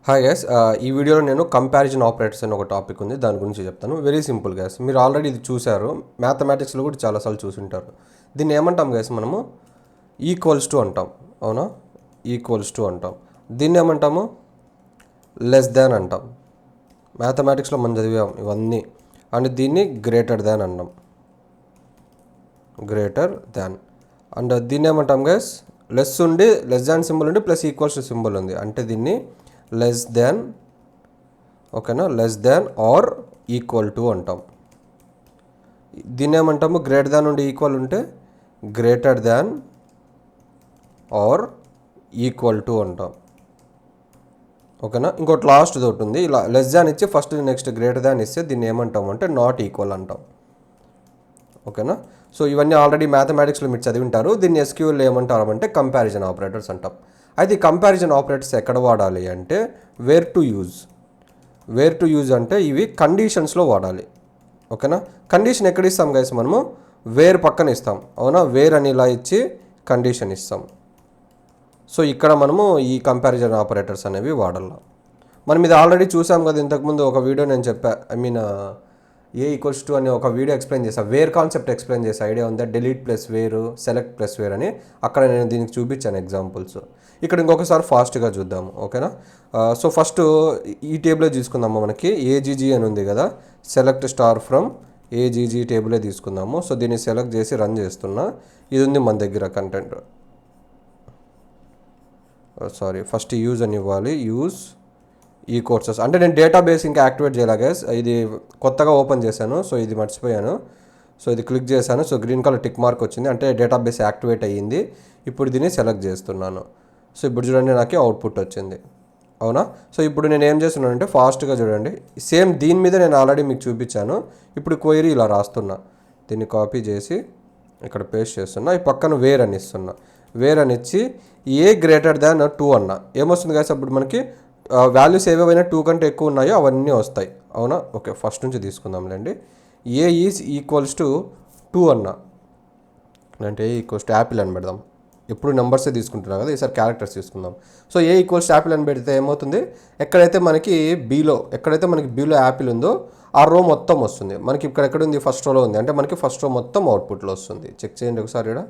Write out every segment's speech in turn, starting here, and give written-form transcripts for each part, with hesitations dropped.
Hi guys, ఈ వీడియోలో నేను కంపారిజన్ ఆపరేటర్స్ అని ఒక టాపిక్ ఉంది, దాని గురించి చెప్తాను. వెరీ సింపుల్ గైస్, మీరు ఆల్రెడీ ఇది చూశారు, మ్యాథమెటిక్స్లో కూడా చాలాసార్లు చూసుంటారు. దీన్ని ఏమంటాం గైస్, మనము ఈక్వల్స్ టు అంటాం, అవునా? ఈక్వల్స్ టు అంటాం. దీన్ని ఏమంటాము? లెస్ దాన్ అంటాం. మ్యాథమెటిక్స్లో మనం చదివాం ఇవన్నీ. అండ్ దీన్ని గ్రేటర్ దాన్ అంటాం, గ్రేటర్ దాన్. అండ్ దీన్ని ఏమంటాం గైస్? లెస్ ఉండి లెస్ దాన్ సింబల్ ఉండి ప్లస్ ఈక్వల్స్ టు సింబల్ ఉంది అంటే దీన్ని లెస్ దాన్, ఓకేనా? Less than or equal to అంటాం. దీన్ని ఏమంటాము? గ్రేటర్ దాన్ ఉండి ఈక్వల్ ఉంటే greater than or equal to అంటాం, ఓకేనా? ఇంకోటి లాస్ట్ ఒకటి ఉంది, ఇలా లెస్ దాన్ ఇచ్చి ఫస్ట్ నెక్స్ట్ గ్రేటర్ దాన్ ఇస్తే దీన్ని ఏమంటాము అంటే నాట్ ఈక్వల్ అంటాం, ఓకేనా? సో ఇవన్నీ ఆల్రెడీ మ్యాథమెటిక్స్లో మీరు చదివింటారు. దీన్ని ఎస్క్యూఎల్ ఏమంటారు అంటే కంపారిజన్ ఆపరేటర్స్ అంటాం. అయితే ఈ కంపారిజన్ ఆపరేటర్స్ ఎక్కడ వాడాలి అంటే where to use. Where to use అంటే ఇవి కండిషన్స్లో వాడాలి, ఓకేనా? కండిషన్ ఎక్కడ ఇస్తాం గైస్? మనము వేర్ పక్కన ఇస్తాం, అవునా? వేర్ అని ఇలా ఇచ్చి కండిషన్ ఇస్తాం. సో ఇక్కడ మనము ఈ కంపారిజన్ ఆపరేటర్స్ అనేవి వాడాలి. మనం ఇది ఆల్రెడీ చూసాం కదా, ఇంతకుముందు ఒక వీడియో నేను చెప్పా, ఏ ఈక్వల్స్ టు అని ఒక వీడియో ఎక్స్ప్లెయిన్ చేశాను, వేర్ కాన్సెప్ట్ ఎక్స్ప్లెయిన్ చేసా. ఐడియా ఉందా? డిలీట్ ప్లస్ వేరు, సెలెక్ట్ ప్లస్ వేర్ అని. అక్కడ నేను దీనికి చూపించాను ఎగ్జాంపుల్స్. ఇక్కడ ఇంకొకసారి ఫాస్ట్గా చూద్దాము, ఓకేనా? సో ఫస్ట్ ఈ టేబులే తీసుకుందాము. మనకి ఏజీజీ అని ఉంది కదా, సెలెక్ట్ స్టార్ ఫ్రమ్ ఏజీజీ టేబులే తీసుకుందాము. సో దీన్ని సెలెక్ట్ చేసి రన్ చేస్తున్నా. ఇది ఉంది మన దగ్గర కంటెంట్. సారీ, ఫస్ట్ యూజ్ అని ఇవ్వాలి. యూజ్ ఈ కోర్సెస్ అంటే నేను డేటాబేస్ ఇంకా యాక్టివేట్ చేయాలి గైస్, ఇది కొత్తగా ఓపెన్ చేశాను. సో ఇది మర్చిపోయాను. సో ఇది క్లిక్ చేశాను. So green colour tick mark వచ్చింది, అంటే డేటాబేస్ యాక్టివేట్ అయ్యింది. ఇప్పుడు దీన్ని సెలెక్ట్ చేస్తున్నాను. సో ఇప్పుడు చూడండి, నాకు అవుట్పుట్ వచ్చింది, అవునా? సో ఇప్పుడు నేను ఏం చేస్తున్నానంటే ఫాస్ట్గా చూడండి, సేమ్ దీని మీద నేను ఆల్రెడీ మీకు చూపించాను. ఇప్పుడు క్వైరీ ఇలా రాస్తున్నా, దీన్ని కాపీ చేసి ఇక్కడ పేస్ట్ చేస్తున్నా. ఈ పక్కన వేర్ అని ఇస్తున్నా. వేర్ అని ఇచ్చి ఏ గ్రేటర్ దాన్ 2 అన్న ఏమొస్తుంది గైస్? అప్పుడు మనకి వాల్యూస్ ఏవేవైనా 2 కంటే ఎక్కువ ఉన్నాయో అవన్నీ వస్తాయి, అవునా? ఓకే, ఫస్ట్ నుంచి తీసుకుందాంలేండి. ఏ ఈజ్ ఈక్వల్స్ టు 2 అన్న అంటే ఏ ఈక్వల్స్ టు యాపిల్ అని పెడదాం. ఎప్పుడు నెంబర్సే తీసుకుంటున్నాం కదా, ఈసారి క్యారెక్టర్స్ తీసుకుందాం. So A equals to Apple అని పెడితే ఏమవుతుంది? ఎక్కడైతే మనకి బీలో యాపిల్ ఉందో ఆ రో మొత్తం వస్తుంది. మనకి ఇక్కడ ఎక్కడ ఉంది? ఫస్ట్ రోలో ఉంది, అంటే మనకి ఫస్ట్ రో మొత్తం అవుట్పుట్లో వస్తుంది. చెక్ చేయండి ఒకసారి ఇక్కడ.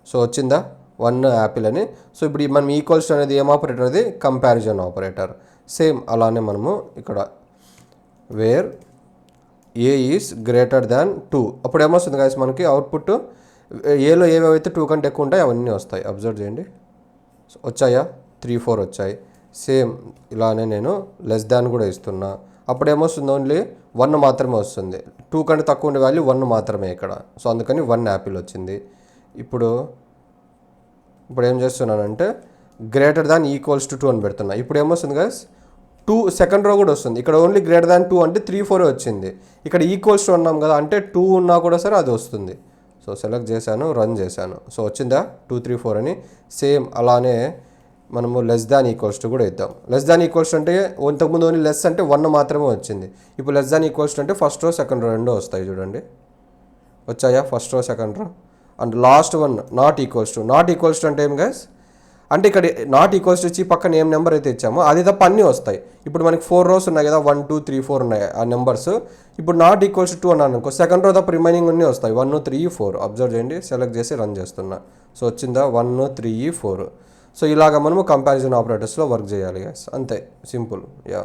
సో వచ్చిందా? 1 యాపిల్ అని. సో ఇప్పుడు మనం ఈక్వల్స్ అనేది ఏం ఆపరేటర్? అది కంపారిజన్ ఆపరేటర్. సేమ్ అలానే మనము ఇక్కడ where A is greater than 2 అప్పుడు ఏమొస్తుంది గాయస్? మనకి అవుట్పుట్ ఏలో ఏవేవైతే 2 కంటే ఎక్కువ ఉంటాయి అవన్నీ వస్తాయి. అబ్జర్వ్ చేయండి, వచ్చాయా? 3, 4 వచ్చాయి. సేమ్ ఇలానే నేను లెస్ దాన్ కూడా ఇస్తున్నా. అప్పుడు ఏమొస్తుంది? ఓన్లీ 1 మాత్రమే వస్తుంది. 2 కంటే తక్కువ ఉండే వాల్యూ 1 మాత్రమే ఇక్కడ. సో అందుకని 1 యాపిల్ వచ్చింది. ఇప్పుడు ఏం చేస్తున్నానంటే గ్రేటర్ దాన్ ఈక్వల్స్ టు 2 అని పెడుతున్నా. ఇప్పుడు ఏమొస్తుంది గైస్? 2 సెకండ్ రో కూడా వస్తుంది. ఇక్కడ ఓన్లీ గ్రేటర్ దాన్ 2 అంటే 3, 4 వచ్చింది. ఇక్కడ ఈక్వల్స్ టు అన్నాం కదా, అంటే 2 ఉన్నా కూడా సరే అది వస్తుంది. సో సెలెక్ట్ చేశాను, రన్ చేశాను. సో వచ్చిందా? 2, 3, 4 అని. సేమ్ అలానే మనము లెస్ దాన్ ఈక్వల్స్ టు కూడా ఇద్దాం. లెస్ దాన్ ఈక్వల్స్ అంటే ఇంతకుముందు ఓన్లీ లెస్ అంటే 1 మాత్రమే వచ్చింది. ఇప్పుడు లెస్ దాన్ ఈక్వల్స్ అంటే ఫస్ట్ రో సెకండ్ రో రెండో వస్తాయి. చూడండి, వచ్చాయా? First row second row. And last one not equals to. Not equals to అంటే ఏం గైస్? అంటే ఇక్కడ నాట్ ఈక్వల్స్ టు ఇచ్చి పక్కన ఏం నెంబర్ అయితే ఇచ్చామో అది తప్ప అన్నీ వస్తాయి. ఇప్పుడు మనకి 4 రోస్ ఉన్నాయి కదా, 1, 2, 3, 4 ఉన్నాయి ఆ నెంబర్స్. ఇప్పుడు నాట్ ఈక్వల్స్ టు 2 అన్నాను అనుకో, సెకండ్ రో తప్ప రిమైనింగ్ అన్నీ వస్తాయి. 1, 3, 4. అబ్జర్వ్ చేయండి, సెలెక్ట్ చేసి రన్ చేస్తున్నా. సో వచ్చిందా? 1, 3, 4. సో ఇలాగ మనము కంపారిజన్ ఆపరేటర్స్లో వర్క్ చేయాలి గైస్, అంతే, సింపుల్. యా.